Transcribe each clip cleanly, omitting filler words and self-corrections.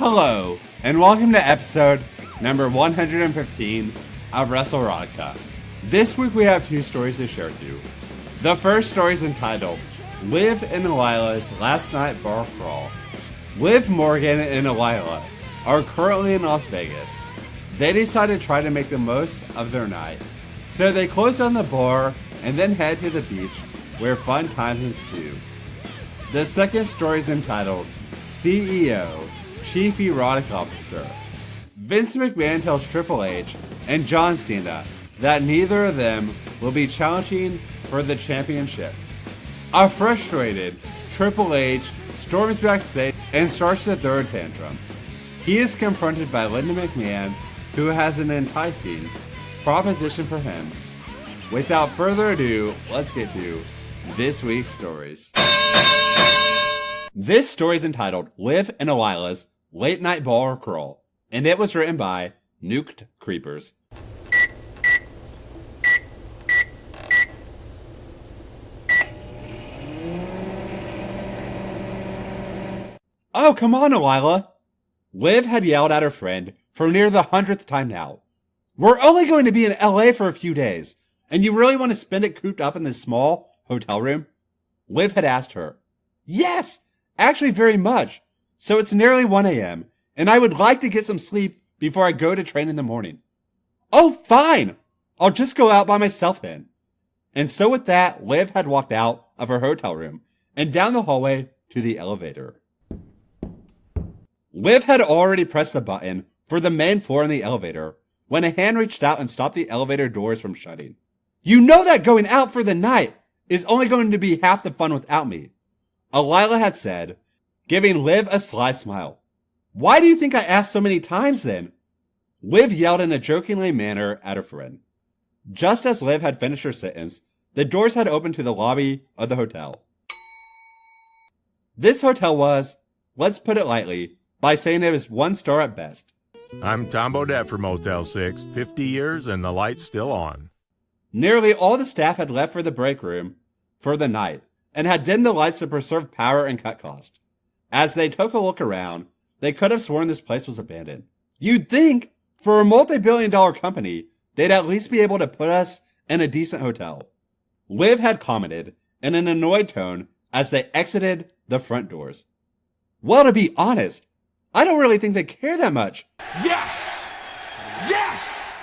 Hello, and welcome to episode number 115 of WrestleRotica. This week we have two stories to share with you. The first story is entitled, Liv and Elila's Last Night Bar Crawl. Liv Morgan and Elila are currently in Las Vegas. They decided to try to make the most of their night, so they close down the bar and then head to the beach where fun times ensue. The second story is entitled, CEO, Chief Erotic Officer. Vince McMahon tells Triple H and John Cena that neither of them will be challenging for the championship. A frustrated Triple H storms backstage and starts to throw a tantrum. He is confronted by Linda McMahon, who has an enticing proposition for him. Without further ado, let's get to this week's stories. This story is entitled Liv and Elila's Late Night Bar Crawl, and it was written by Nuked Creepers. Oh, come on, Elila! Liv had yelled at her friend for near the 100th time now. We're only going to be in LA for a few days, and you really want to spend it cooped up in this small hotel room? Liv had asked her. Yes, actually very much. So it's nearly 1 a.m., and I would like to get some sleep before I go to train in the morning. Oh, fine! I'll just go out by myself then. And so with that, Liv had walked out of her hotel room and down the hallway to the elevator. Liv had already pressed the button for the main floor in the elevator when a hand reached out and stopped the elevator doors from shutting. You know that going out for the night is only going to be half the fun without me, Elila had said, giving Liv a sly smile. Why do you think I asked so many times then? Liv yelled in a jokingly manner at her friend. Just as Liv had finished her sentence, the doors had opened to the lobby of the hotel. This hotel was, let's put it lightly, by saying it was 1 star at best. I'm Tom Bodette for Motel 6, 50 years and the light's still on. Nearly all the staff had left for the break room for the night and had dimmed the lights to preserve power and cut cost. As they took a look around, they could have sworn this place was abandoned. You'd think, for a multi-billion-dollar company, they'd at least be able to put us in a decent hotel. Liv had commented in an annoyed tone as they exited the front doors. Well, to be honest, I don't really think they care that much. Yes! Yes!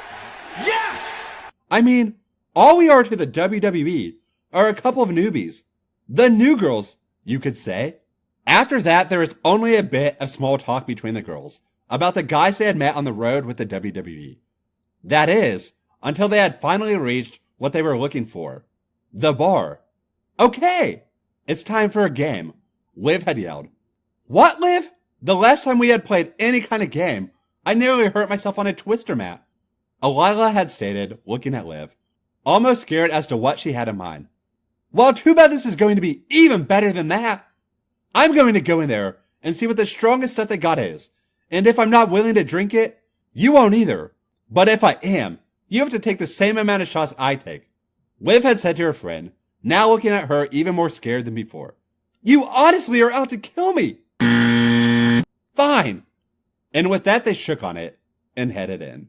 Yes! I mean, all we are to the WWE are a couple of newbies. The new girls, you could say. After that, there was only a bit of small talk between the girls about the guys they had met on the road with the WWE. That is, until they had finally reached what they were looking for. The bar. Okay, it's time for a game, Liv had yelled. What, Liv? The last time we had played any kind of game, I nearly hurt myself on a twister mat, Elila had stated, looking at Liv, almost scared as to what she had in mind. Well, too bad this is going to be even better than that. I'm going to go in there and see what the strongest stuff they got is. And if I'm not willing to drink it, you won't either. But if I am, you have to take the same amount of shots I take. Liv had said to her friend, now looking at her even more scared than before. You honestly are out to kill me. Fine. And with that, they shook on it and headed in.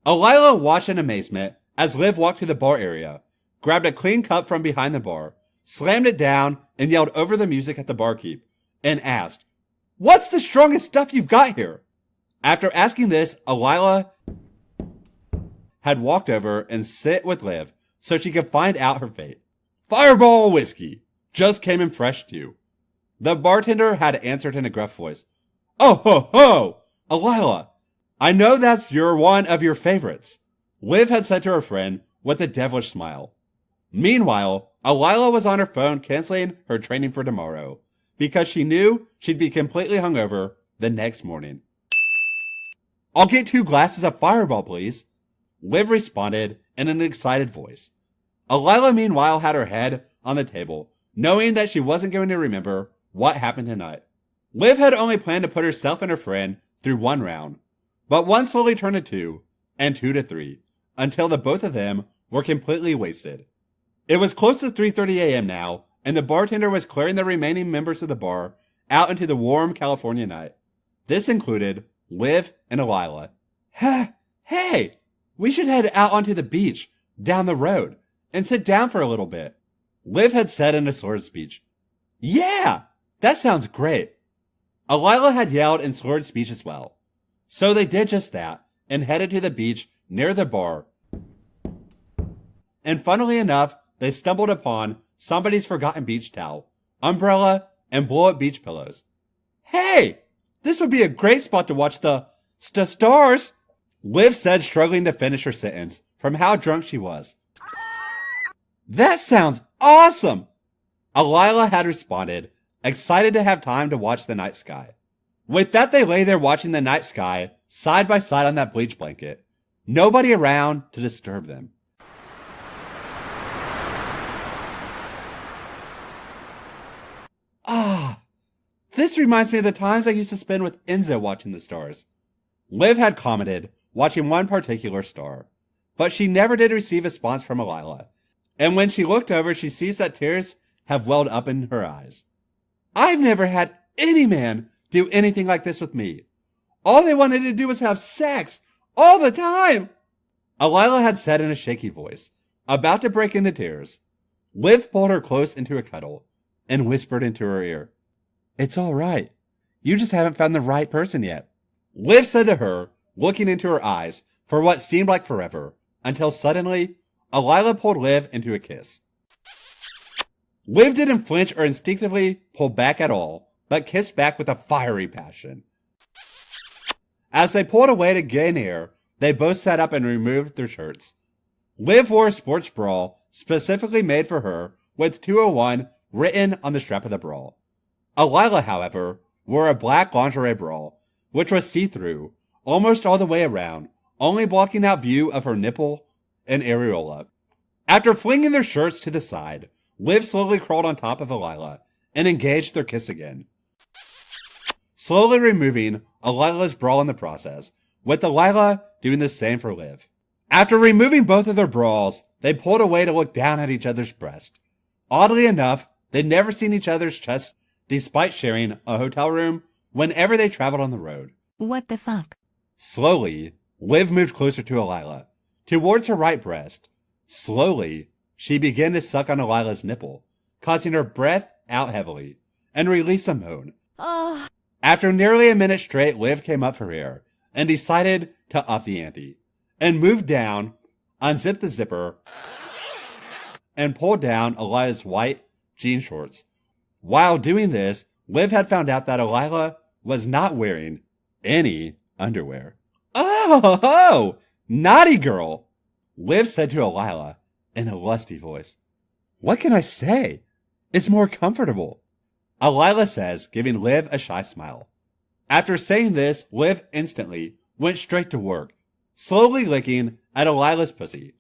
Elila watched in amazement as Liv walked to the bar area, grabbed a clean cup from behind the bar, slammed it down, and yelled over the music at the barkeep, and asked, What's the strongest stuff you've got here? After asking this, Elila had walked over and sit with Liv so she could find out her fate. Fireball whiskey just came in fresh too. The bartender had answered in a gruff voice. Oh ho ho! Elila, I know that's one of your favorites, Liv had said to her friend with a devilish smile. Meanwhile, Elila was on her phone canceling her training for tomorrow because she knew she'd be completely hungover the next morning. I'll get 2 glasses of Fireball, please, Liv responded in an excited voice. Elila, meanwhile, had her head on the table, knowing that she wasn't going to remember what happened tonight. Liv had only planned to put herself and her friend through 1 round, but 1 slowly turned to 2, and 2 to 3, until the both of them were completely wasted. It was close to 3:30 a.m. now, and the bartender was clearing the remaining members of the bar out into the warm California night. This included Liv and Alila. Hey, we should head out onto the beach down the road and sit down for a little bit. Liv had said in a slurred speech. Yeah, that sounds great. Alila had yelled in slurred speech as well. So they did just that and headed to the beach near the bar. And funnily enough, they stumbled upon somebody's forgotten beach towel, umbrella, and blow-up beach pillows. Hey, this would be a great spot to watch the stars, Liv said, struggling to finish her sentence from how drunk she was. That sounds awesome! Alila had responded, excited to have time to watch the night sky. With that, they lay there watching the night sky, side by side on that bleach blanket. Nobody around to disturb them. This reminds me of the times I used to spend with Enzo watching the stars. Liv had commented, watching one particular star. But she never did receive a response from Alila. And when she looked over, she sees that tears have welled up in her eyes. I've never had any man do anything like this with me. All they wanted to do was have sex all the time. Alila had said in a shaky voice, about to break into tears. Liv pulled her close into a cuddle and whispered into her ear, It's all right. You just haven't found the right person yet. Liv said to her, looking into her eyes for what seemed like forever, until suddenly, Alila pulled Liv into a kiss. Liv didn't flinch or instinctively pull back at all, but kissed back with a fiery passion. As they pulled away to gain air, they both sat up and removed their shirts. Liv wore a sports bra specifically made for her with 201 written on the strap of the bra. Alila, however, wore a black lingerie bra, which was see-through, almost all the way around, only blocking out view of her nipple and areola. After flinging their shirts to the side, Liv slowly crawled on top of Alila and engaged their kiss again, slowly removing Alila's bra in the process, with Alila doing the same for Liv. After removing both of their bras, they pulled away to look down at each other's breast. Oddly enough, they'd never seen each other's chests despite sharing a hotel room whenever they traveled on the road. What the fuck? Slowly, Liv moved closer to Alila, towards her right breast. Slowly, she began to suck on Alila's nipple, causing her breath out heavily, and release a moan. Oh. After nearly a minute straight, Liv came up for air and decided to up the ante, and moved down, unzipped the zipper, and pulled down Alila's white jean shorts. While doing this, Liv had found out that Alila was not wearing any underwear. Oh, naughty girl, Liv said to Alila in a lusty voice. What can I say? It's more comfortable, Alila says, giving Liv a shy smile. After saying this, Liv instantly went straight to work, slowly licking at Alila's pussy,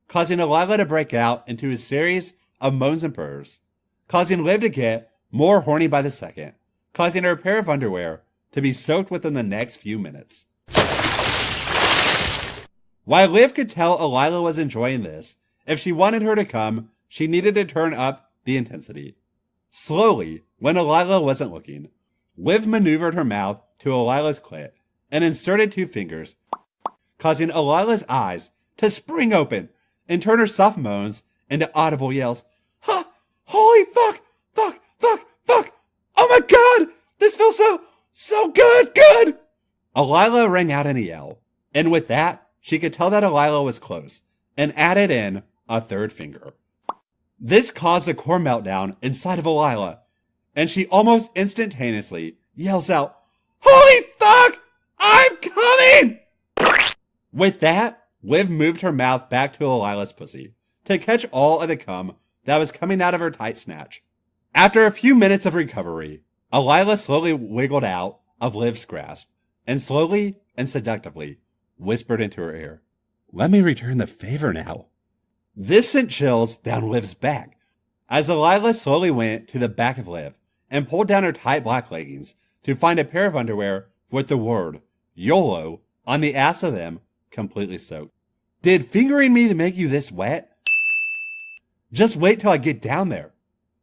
causing Alila to break out into a series of moans and purrs, causing Liv to get more horny by the second, causing her pair of underwear to be soaked within the next few minutes. While Liv could tell Alila was enjoying this, if she wanted her to come, she needed to turn up the intensity. Slowly, when Alila wasn't looking, Liv maneuvered her mouth to Alila's clit and inserted 2 fingers, causing Alila's eyes to spring open and turn her soft moans into audible yells. Ha! Holy fuck! Fuck! Fuck! Fuck! Oh my god! This feels so good! Alila rang out in a yell, and with that, she could tell that Alila was close, and added in a 3rd finger. This caused a core meltdown inside of Alila, and she almost instantaneously yells out, Holy fuck! I'm coming! With that, Liv moved her mouth back to Alila's pussy to catch all of the cum that was coming out of her tight snatch. After a few minutes of recovery, Alila slowly wiggled out of Liv's grasp and slowly and seductively whispered into her ear, Let me return the favor now. This sent chills down Liv's back as Alila slowly went to the back of Liv and pulled down her tight black leggings to find a pair of underwear with the word YOLO on the ass of them, completely soaked. Did fingering me make you this wet? Just wait till I get down there.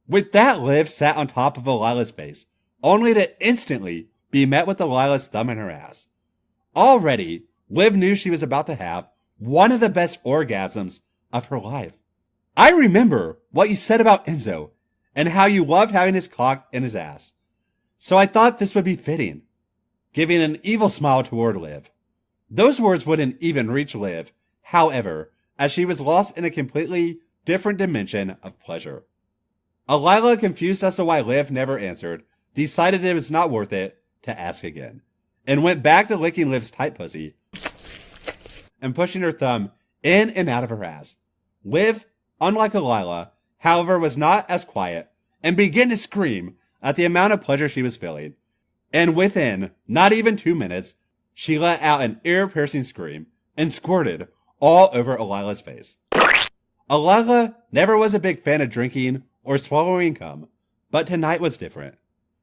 With that, Liv sat on top of Alila's face, only to instantly be met with Delilah's thumb in her ass. Already, Liv knew she was about to have one of the best orgasms of her life. I remember what you said about Enzo and how you loved having his cock in his ass. So I thought this would be fitting, giving an evil smile toward Liv. Those words wouldn't even reach Liv, however, as she was lost in a completely different dimension of pleasure. Alila, confused as to why Liv never answered, decided it was not worth it to ask again, and went back to licking Liv's tight pussy and pushing her thumb in and out of her ass. Liv, unlike Alila, however, was not as quiet and began to scream at the amount of pleasure she was feeling. And within not even 2 minutes, she let out an ear-piercing scream and squirted all over Alila's face. Alila never was a big fan of drinking or swallowing cum, but tonight was different.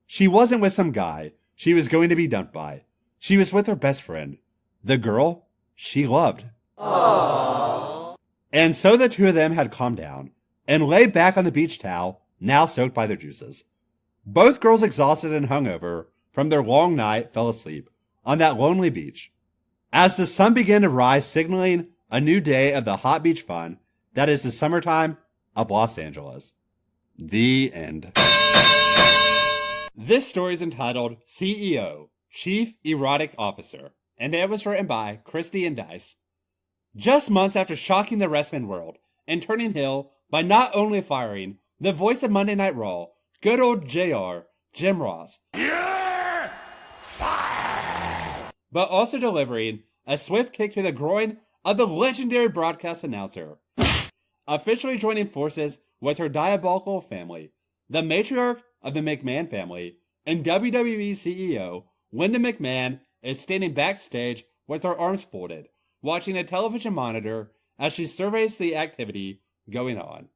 She wasn't with some guy she was going to be dumped by. She was with her best friend, the girl she loved. Aww. And so the two of them had calmed down and lay back on the beach towel, now soaked by their juices. Both girls, exhausted and hungover from their long night, fell asleep on that lonely beach. As the sun began to rise, signaling a new day of the hot beach fun that is the summertime of Los Angeles. The end. This story is entitled CEO, Chief Erotic Officer, and it was written by Christy and Dice. Just months after shocking the wrestling world and turning heel by not only firing the voice of Monday Night Raw, good old JR, Jim Ross, You're fired! but also delivering a swift kick to the groin of the legendary broadcast announcer, officially joining forces with her diabolical family, the matriarch of the McMahon family, and WWE CEO Linda McMahon is standing backstage with her arms folded, watching a television monitor as she surveys the activity going on.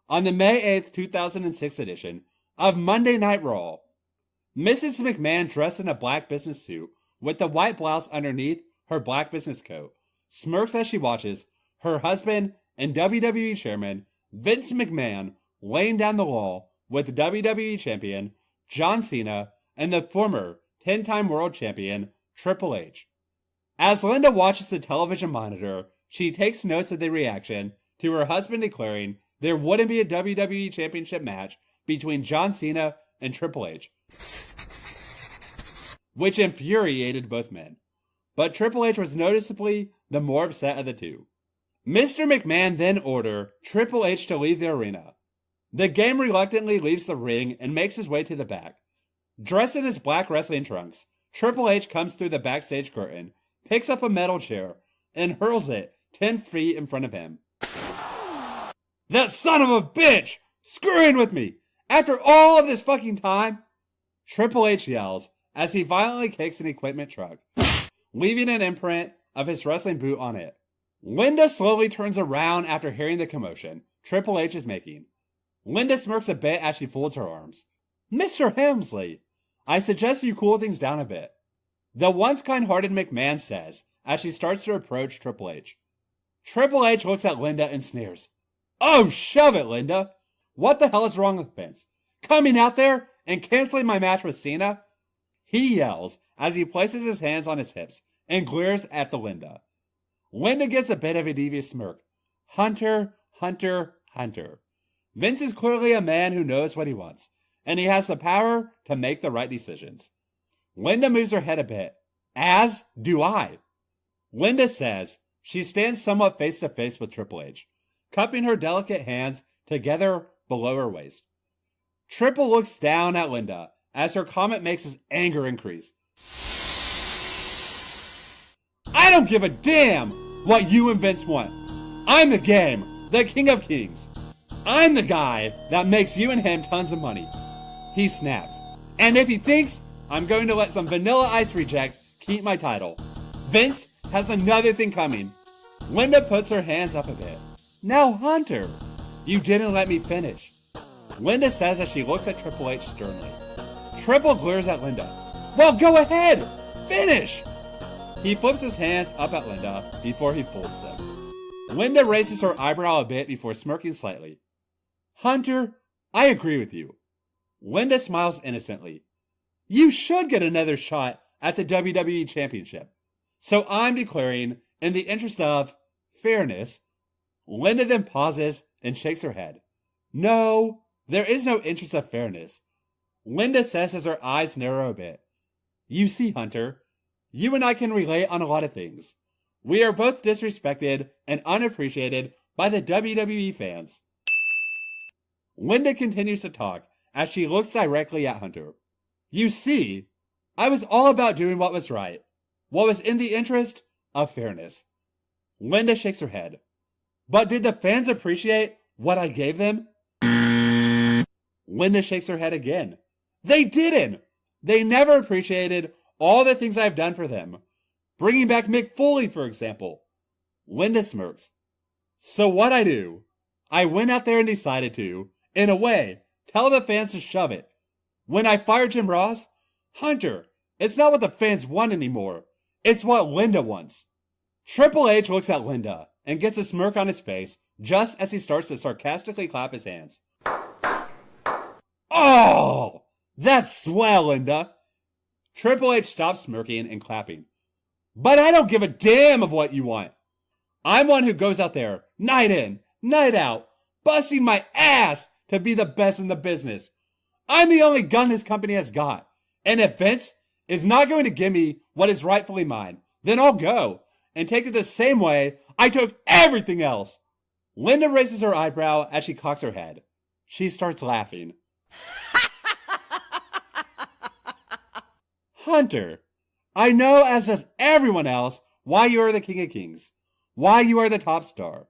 On the May 8th, 2006 edition of Monday Night Raw, Mrs. McMahon, dressed in a black business suit with the white blouse underneath her black business coat, smirks as she watches her husband and WWE chairman Vince McMahon laying down the law with WWE champion John Cena and the former 10-time world champion Triple H. As Linda watches the television monitor, she takes notes of the reaction to her husband declaring there wouldn't be a WWE championship match between John Cena and Triple H, which infuriated both men. But Triple H was noticeably the more upset of the two. Mr. McMahon then ordered Triple H to leave the arena. The game reluctantly leaves the ring and makes his way to the back. Dressed in his black wrestling trunks, Triple H comes through the backstage curtain, picks up a metal chair, and hurls it 10 feet in front of him. That son of a bitch! Screwing with me! After all of this fucking time! Triple H yells as he violently kicks an equipment truck, leaving an imprint of his wrestling boot on it. Linda slowly turns around after hearing the commotion Triple H is making. Linda smirks a bit as she folds her arms. Mr. Helmsley, I suggest you cool things down a bit, the once kind-hearted McMahon says as she starts to approach Triple H. Triple H looks at Linda and sneers. Oh, shove it, Linda. What the hell is wrong with Vince? Coming out there and canceling my match with Cena? He yells as he places his hands on his hips and glares at the Linda. Linda gets a bit of a devious smirk. Hunter, Hunter, Hunter. Vince is clearly a man who knows what he wants, and he has the power to make the right decisions. Linda moves her head a bit, as do I. Linda says she stands somewhat face to face with Triple H, cupping her delicate hands together below her waist. Triple looks down at Linda as her comment makes his anger increase. I don't give a damn what you and Vince want. I'm the game, the king of kings. I'm the guy that makes you and him tons of money. He snaps. And if he thinks I'm going to let some Vanilla Ice reject keep my title, Vince has another thing coming. Linda puts her hands up a bit. Now, Hunter, you didn't let me finish. Linda says as she looks at Triple H sternly. Triple glares at Linda. Well, go ahead! Finish! He flips his hands up at Linda before he folds them. Linda raises her eyebrow a bit before smirking slightly. Hunter, I agree with you. Linda smiles innocently. You should get another shot at the WWE Championship. So I'm declaring, in the interest of fairness, Linda then pauses and shakes her head. No, there is no interest of fairness. Linda says as her eyes narrow a bit. You see, Hunter, you and I can relate on a lot of things. We are both disrespected and unappreciated by the WWE fans. Linda continues to talk as she looks directly at Hunter. You see, I was all about doing what was right, what was in the interest of fairness. Linda shakes her head. But did the fans appreciate what I gave them? Linda shakes her head again. They didn't! They never appreciated all the things I've done for them. Bringing back Mick Foley, for example. Linda smirks. So what I do? I went out there and decided to, in a way, tell the fans to shove it. When I fired Jim Ross, Hunter, it's not what the fans want anymore. It's what Linda wants. Triple H looks at Linda and gets a smirk on his face just as he starts to sarcastically clap his hands. Oh! That's swell, Linda! Triple H stops smirking and clapping. But I don't give a damn of what you want. I'm one who goes out there, night in, night out, busting my ass to be the best in the business. I'm the only gun this company has got. And if Vince is not going to give me what is rightfully mine, then I'll go and take it the same way I took everything else. Linda raises her eyebrow as she cocks her head. She starts laughing. Hunter, I know, as does everyone else, why you are the King of Kings. Why you are the top star.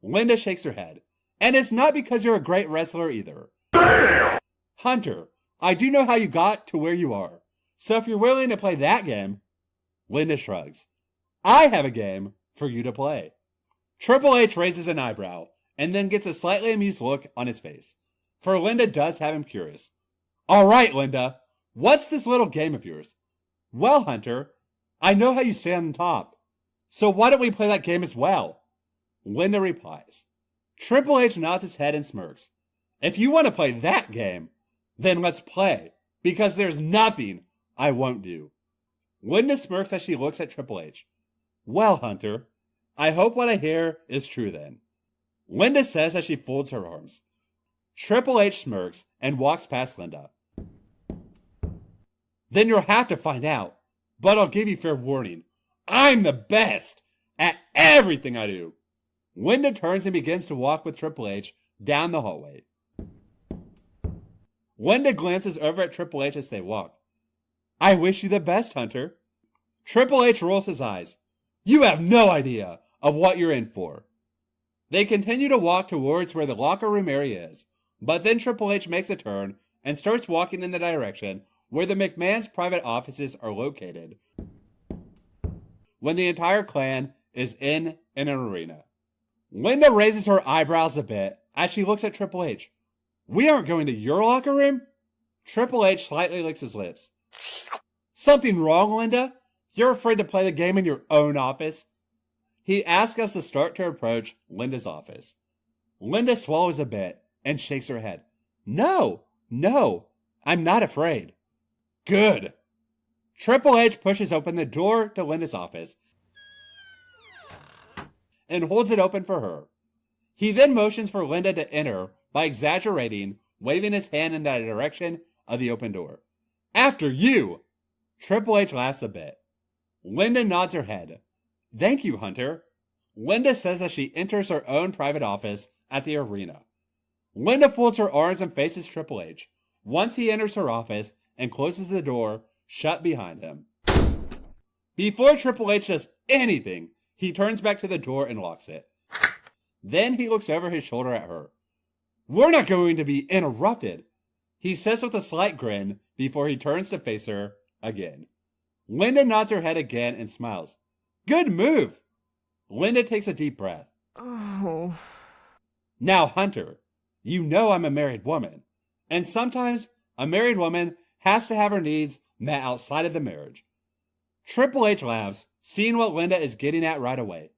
Linda shakes her head. And it's not because you're a great wrestler either. Damn! Hunter, I do know how you got to where you are. So if you're willing to play that game... Linda shrugs. I have a game for you to play. Triple H raises an eyebrow and then gets a slightly amused look on his face. For Linda does have him curious. All right, Linda. What's this little game of yours? Well, Hunter, I know how you stay on top. So why don't we play that game as well? Linda replies. Triple H nods his head and smirks. If you want to play that game, then let's play, because there's nothing I won't do. Linda smirks as she looks at Triple H. Well, Hunter, I hope what I hear is true then. Linda says as she folds her arms. Triple H smirks and walks past Linda. Then you'll have to find out, but I'll give you fair warning. I'm the best at everything I do. Linda turns and begins to walk with Triple H down the hallway. Linda glances over at Triple H as they walk. I wish you the best, Hunter. Triple H rolls his eyes. You have no idea of what you're in for. They continue to walk towards where the locker room area is, but then Triple H makes a turn and starts walking in the direction where the McMahon's private offices are located, when the entire clan is in an arena. Linda raises her eyebrows a bit as she looks at Triple H. We aren't going to your locker room? Triple H slightly licks his lips. Something wrong, Linda? You're afraid to play the game in your own office? He asks us to start to approach Linda's office. Linda swallows a bit and shakes her head. No, I'm not afraid. Good. Triple H pushes open the door to Linda's office and holds it open for her. He then motions for Linda to enter by exaggerating, waving his hand in the direction of the open door. After you! Triple H laughs a bit. Linda nods her head. Thank you, Hunter. Linda says as she enters her own private office at the arena. Linda folds her arms and faces Triple H once he enters her office and closes the door shut behind him. Before Triple H does anything, he turns back to the door and locks it. Then he looks over his shoulder at her. We're not going to be interrupted, he says with a slight grin before he turns to face her again. Linda nods her head again and smiles. Good move. Linda takes a deep breath. Oh. Now, Hunter, you know I'm a married woman, and sometimes a married woman has to have her needs met outside of the marriage. Triple H laughs, seeing what Linda is getting at right away.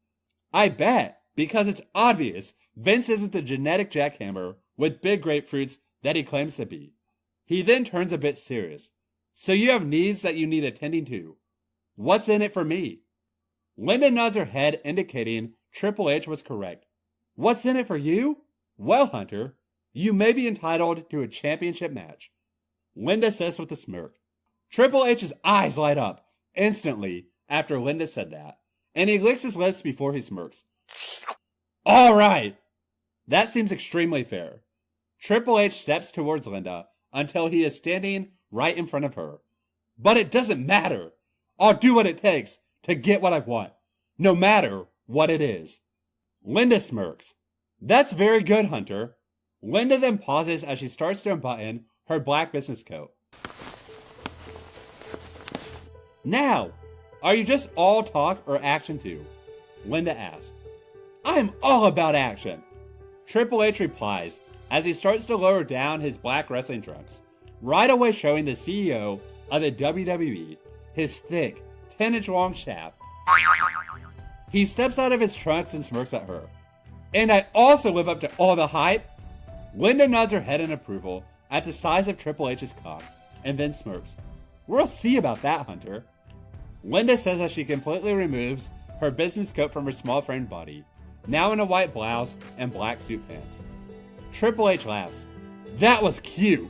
I bet, because it's obvious Vince isn't the genetic jackhammer with big grapefruits that he claims to be. He then turns a bit serious. So you have needs that you need attending to. What's in it for me? Linda nods her head, indicating Triple H was correct. What's in it for you? Well, Hunter, you may be entitled to a championship match. Linda says with a smirk. Triple H's eyes light up instantly after Linda said that, and he licks his lips before he smirks. All right. That seems extremely fair. Triple H steps towards Linda until he is standing right in front of her. But it doesn't matter. I'll do what it takes to get what I want, no matter what it is. Linda smirks. That's very good, Hunter. Linda then pauses as she starts to unbutton her black business coat. Now, are you just all talk or action too? Linda asks. I'm all about action. Triple H replies as he starts to lower down his black wrestling trunks, right away showing the CEO of the WWE his thick, 10-inch long shaft. He steps out of his trunks and smirks at her. And I also live up to all the hype? Linda nods her head in approval at the size of Triple H's cock, and then smirks. We'll see about that, Hunter. Linda says as she completely removes her business coat from her small framed body, now in a white blouse and black suit pants. Triple H laughs. That was cute.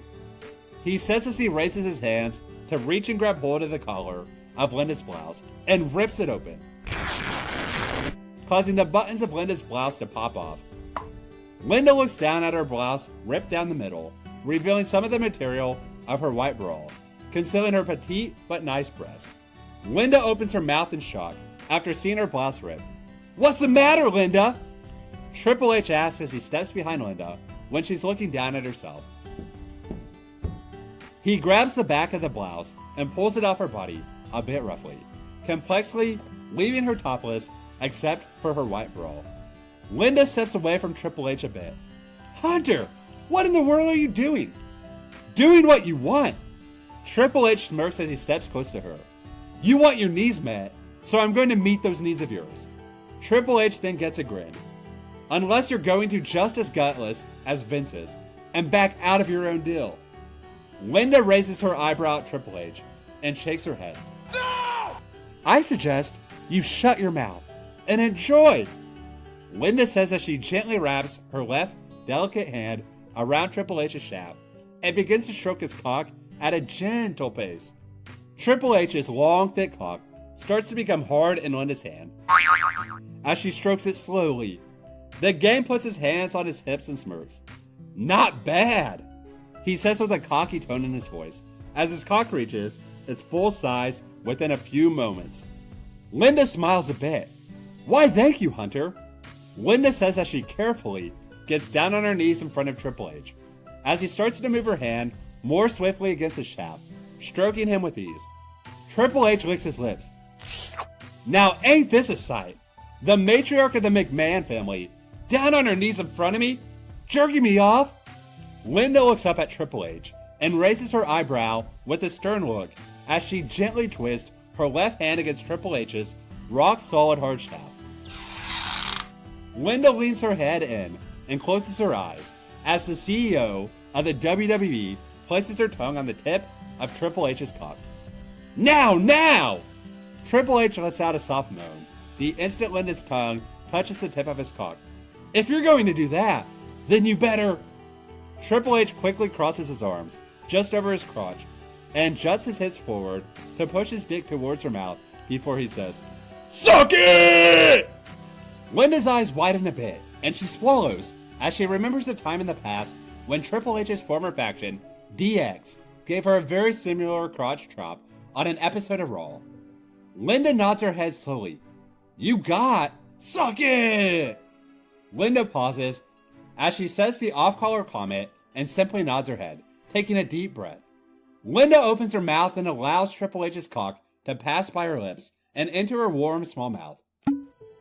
He says as he raises his hands to reach and grab hold of the collar of Linda's blouse and rips it open, causing the buttons of Linda's blouse to pop off. Linda looks down at her blouse ripped down the middle, revealing some of the material of her white bra, concealing her petite but nice breast. Linda opens her mouth in shock after seeing her blouse rip. What's the matter, Linda? Triple H asks as he steps behind Linda when she's looking down at herself. He grabs the back of the blouse and pulls it off her body, a bit roughly, complexly leaving her topless except for her white bra. Linda steps away from Triple H a bit. Hunter, what in the world are you doing? Doing what you want. Triple H smirks as he steps close to her. You want your needs met, so I'm going to meet those needs of yours. Triple H then gets a grin. Unless you're going to just as gutless as Vince's and back out of your own deal. Linda raises her eyebrow at Triple H and shakes her head. No! I suggest you shut your mouth and enjoy. Linda says as she gently wraps her left delicate hand around Triple H's shaft and begins to stroke his cock at a gentle pace. Triple H's long, thick cock starts to become hard in Linda's hand as she strokes it slowly. The game puts his hands on his hips and smirks. Not bad, he says with a cocky tone in his voice as his cock reaches its full size within a few moments. Linda smiles a bit. Why, thank you, Hunter. Linda says as she carefully gets down on her knees in front of Triple H as he starts to move her hand more swiftly against his shaft, stroking him with ease. Triple H licks his lips. Now ain't this a sight? The matriarch of the McMahon family, down on her knees in front of me, jerking me off? Linda looks up at Triple H and raises her eyebrow with a stern look as she gently twists her left hand against Triple H's rock-solid hard shaft. Linda leans her head in and closes her eyes as the CEO of the WWE places her tongue on the tip of Triple H's cock. Now! Triple H lets out a soft moan the instant Linda's tongue touches the tip of his cock. If you're going to do that, then you better... Triple H quickly crosses his arms just over his crotch and juts his hips forward to push his dick towards her mouth before he says, Suck it! Linda's eyes widen a bit and she swallows as she remembers a time in the past when Triple H's former faction, DX, gave her a very similar crotch chop on an episode of Raw. Linda nods her head slowly. You got suck it! Linda pauses as she says the off-color comment and simply nods her head, taking a deep breath. Linda opens her mouth and allows Triple H's cock to pass by her lips and into her warm, small mouth.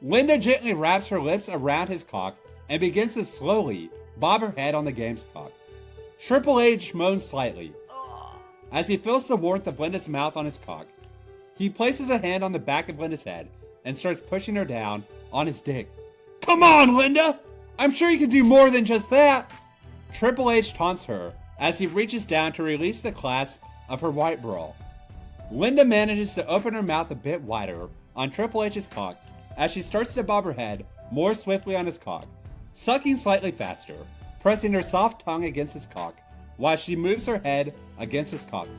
Linda gently wraps her lips around his cock and begins to slowly bob her head on the game's cock. Triple H moans slightly as he feels the warmth of Linda's mouth on his cock. He places a hand on the back of Linda's head and starts pushing her down on his dick. Come on, Linda! I'm sure you can do more than just that! Triple H taunts her as he reaches down to release the clasp of her white bra. Linda manages to open her mouth a bit wider on Triple H's cock as she starts to bob her head more swiftly on his cock, sucking slightly faster, pressing her soft tongue against his cock while she moves her head against his cock.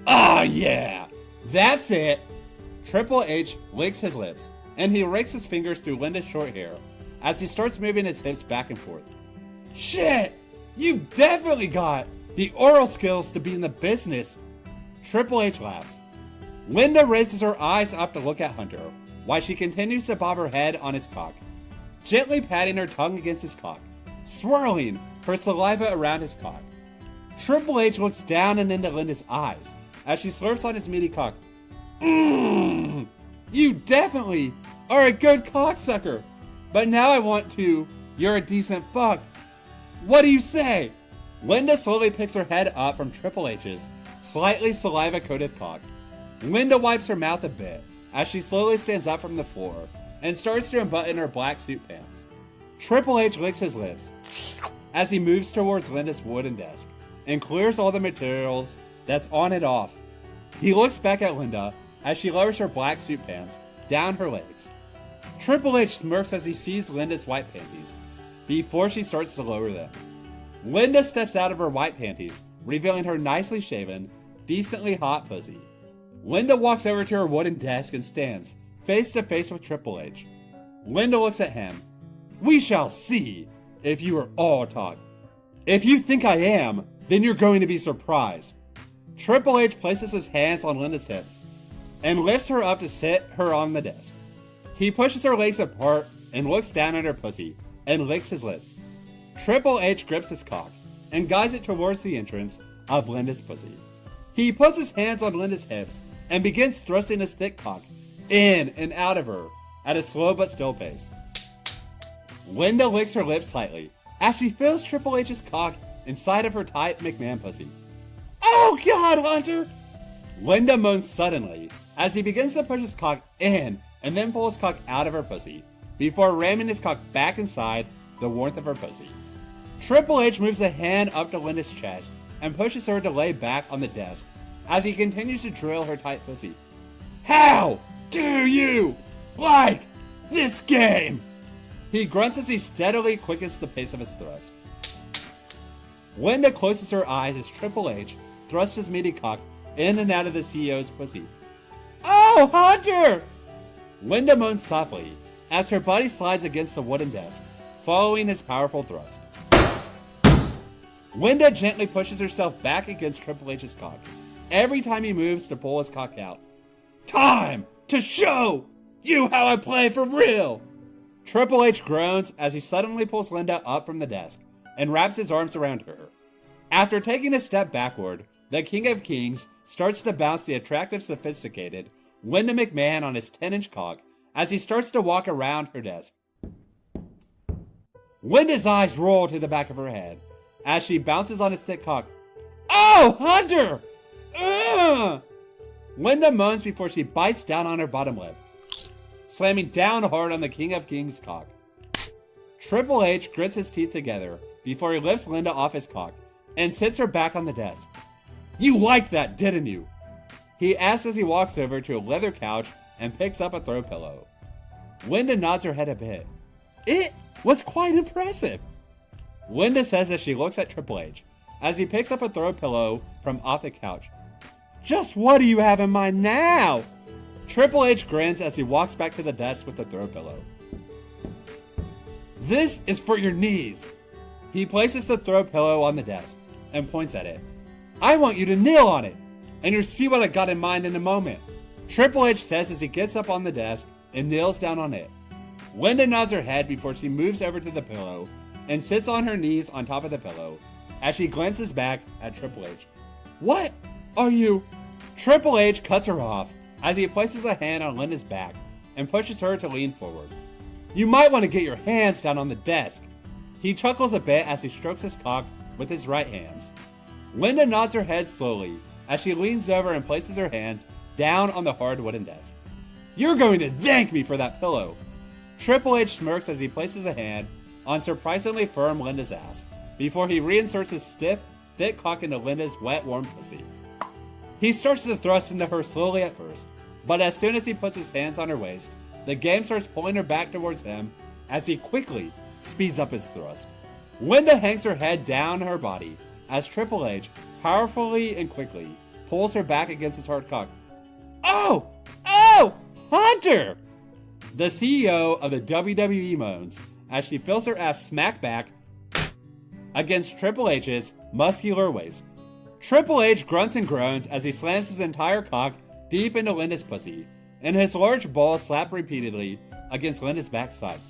Ah, yeah! That's it! Triple H licks his lips, and he rakes his fingers through Linda's short hair as he starts moving his hips back and forth. Shit! You've definitely got the oral skills to be in the business! Triple H laughs. Linda raises her eyes up to look at Hunter, while she continues to bob her head on his cock, gently patting her tongue against his cock, swirling her saliva around his cock. Triple H looks down and into Linda's eyes as she slurps on his meaty cock. You definitely are a good cocksucker, but now I want to. You're a decent fuck. What do you say? Linda slowly picks her head up from Triple H's slightly saliva-coated cock. Linda wipes her mouth a bit as she slowly stands up from the floor and starts to unbutton her black suit pants. Triple H licks his lips as he moves towards Linda's wooden desk and clears all the materials that's on and off. He looks back at Linda as she lowers her black suit pants down her legs. Triple H smirks as he sees Linda's white panties before she starts to lower them. Linda steps out of her white panties, revealing her nicely shaven, decently hot pussy. Linda walks over to her wooden desk and stands face to face with Triple H. Linda looks at him. We shall see if you are all talk. If you think I am, then you're going to be surprised. Triple H places his hands on Linda's hips and lifts her up to sit her on the desk. He pushes her legs apart and looks down at her pussy and licks his lips. Triple H grips his cock and guides it towards the entrance of Linda's pussy. He puts his hands on Linda's hips and begins thrusting his thick cock in and out of her at a slow but still pace. Linda licks her lips slightly as she feels Triple H's cock inside of her tight McMahon pussy. Oh God, Hunter! Linda moans suddenly as he begins to push his cock in and then pull his cock out of her pussy before ramming his cock back inside the warmth of her pussy. Triple H moves a hand up to Linda's chest and pushes her to lay back on the desk as he continues to drill her tight pussy. How do you like this game? He grunts as he steadily quickens the pace of his thrust. Linda closes her eyes as Triple H thrusts his meaty cock in and out of the CEO's pussy. Oh, Hunter! Linda moans softly as her body slides against the wooden desk, following his powerful thrust. Linda gently pushes herself back against Triple H's cock every time he moves to pull his cock out. Time to show you how I play for real! Triple H groans as he suddenly pulls Linda up from the desk and wraps his arms around her. After taking a step backward, the King of Kings starts to bounce the attractive, sophisticated Linda McMahon on his 10-inch cock as he starts to walk around her desk. Linda's eyes roll to the back of her head as she bounces on his thick cock. Oh, Hunter! Ugh! Linda moans before she bites down on her bottom lip, slamming down hard on the King of Kings' cock. Triple H grits his teeth together before he lifts Linda off his cock and sits her back on the desk. You liked that, didn't you? He asks as he walks over to a leather couch and picks up a throw pillow. Linda nods her head a bit. It was quite impressive. Linda says as she looks at Triple H as he picks up a throw pillow from off the couch. Just what do you have in mind now? Triple H grins as he walks back to the desk with the throw pillow. This is for your knees. He places the throw pillow on the desk and points at it. I want you to kneel on it, and you'll see what I got in mind in a moment. Triple H says as he gets up on the desk and kneels down on it. Linda nods her head before she moves over to the pillow and sits on her knees on top of the pillow as she glances back at Triple H. What are you? Triple H cuts her off as he places a hand on Linda's back and pushes her to lean forward. You might want to get your hands down on the desk. He chuckles a bit as he strokes his cock with his right hands. Linda nods her head slowly as she leans over and places her hands down on the hard wooden desk. You're going to thank me for that pillow. Triple H smirks as he places a hand on surprisingly firm Linda's ass before he reinserts his stiff, thick cock into Linda's wet, warm pussy. He starts to thrust into her slowly at first, but as soon as he puts his hands on her waist, the game starts pulling her back towards him as he quickly speeds up his thrust. Linda hangs her head down her body as Triple H powerfully and quickly pulls her back against his hard cock. Oh! Oh! Hunter! The CEO of the WWE moans as she feels her ass smack back against Triple H's muscular waist. Triple H grunts and groans as he slams his entire cock deep into Linda's pussy, and his large balls slap repeatedly against Linda's backside.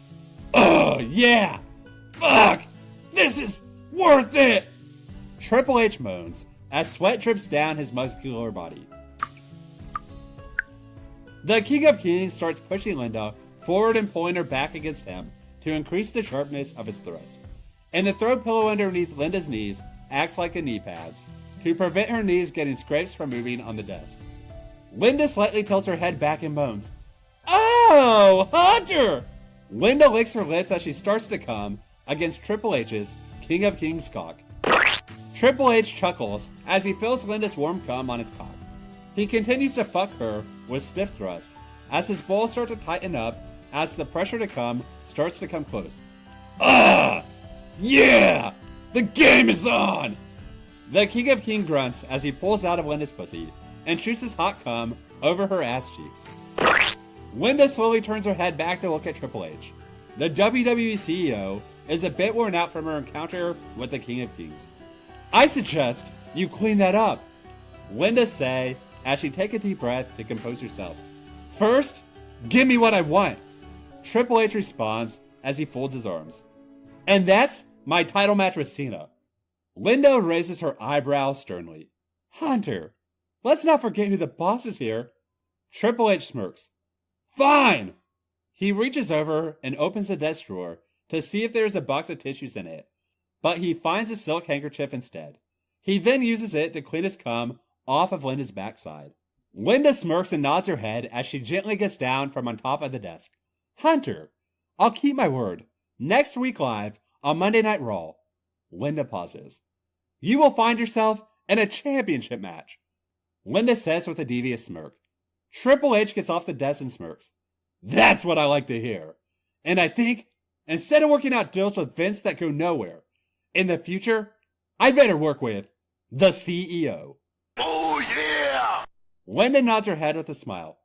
Oh, yeah! Fuck! This is worth it! Triple H moans as sweat drips down his muscular body. The King of Kings starts pushing Linda forward and pulling her back against him to increase the sharpness of his thrust. And the throw pillow underneath Linda's knees acts like a knee pads to prevent her knees getting scrapes from moving on the desk. Linda slightly tilts her head back and moans, "Oh, Hunter!" Linda licks her lips as she starts to come against Triple H's King of Kings cock. Triple H chuckles as he feels Linda's warm cum on his cock. He continues to fuck her with stiff thrust as his balls start to tighten up as the pressure to come starts to come close. Ah! Yeah! The game is on! The King of Kings grunts as he pulls out of Linda's pussy and shoots his hot cum over her ass cheeks. Linda slowly turns her head back to look at Triple H. The WWE CEO is a bit worn out from her encounter with the King of Kings. "I suggest you clean that up," Linda say as she takes a deep breath to compose herself. "First, give me what I want," Triple H responds as he folds his arms. "And that's my title match with Cena." Linda raises her eyebrow sternly. "Hunter, let's not forget who the boss is here." Triple H smirks. "Fine!" He reaches over and opens the desk drawer to see if there's a box of tissues in it, but he finds a silk handkerchief instead. He then uses it to clean his cum off of Linda's backside. Linda smirks and nods her head as she gently gets down from on top of the desk. "Hunter, I'll keep my word. Next week live on Monday Night Raw." Linda pauses. "You will find yourself in a championship match," Linda says with a devious smirk. Triple H gets off the desk and smirks. "That's what I like to hear. And I think, instead of working out deals with Vince that go nowhere, in the future, I better work with the CEO." Oh, yeah! Linda nods her head with a smile.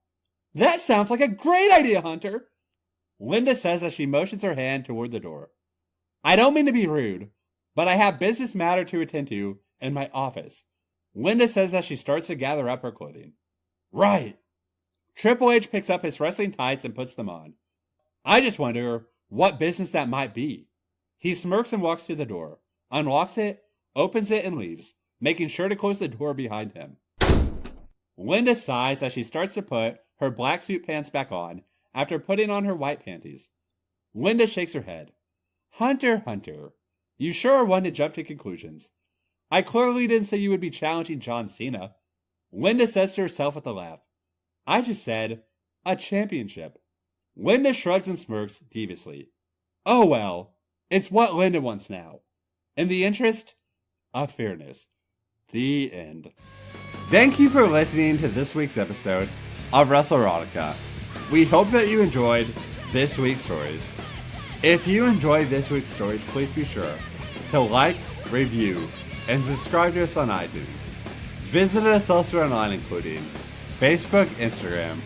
"That sounds like a great idea, Hunter," Linda says as she motions her hand toward the door. "I don't mean to be rude, but I have business matter to attend to in my office," Linda says as she starts to gather up her clothing. "Right." Triple H picks up his wrestling tights and puts them on. "I just wonder what business that might be." He smirks and walks to the door, unlocks it, opens it, and leaves, making sure to close the door behind him. Linda sighs as she starts to put her black suit pants back on after putting on her white panties. Linda shakes her head. Hunter, you sure are one to jump to conclusions. I clearly didn't say you would be challenging John Cena." Linda says to herself with a laugh. "I just said a championship." Linda shrugs and smirks deviously. Oh well, it's what Linda wants now. In the interest of fairness. The end. Thank you for listening to this week's episode of WrestleRotica. We hope that you enjoyed this week's stories. If you enjoyed this week's stories, please be sure to like, review, and subscribe to us on iTunes. Visit us elsewhere online, including Facebook, Instagram,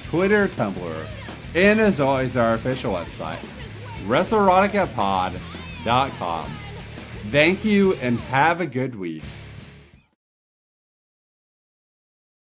Twitter, Tumblr, and as always, our official website, WrestleRoticapod.com. Thank you and have a good week.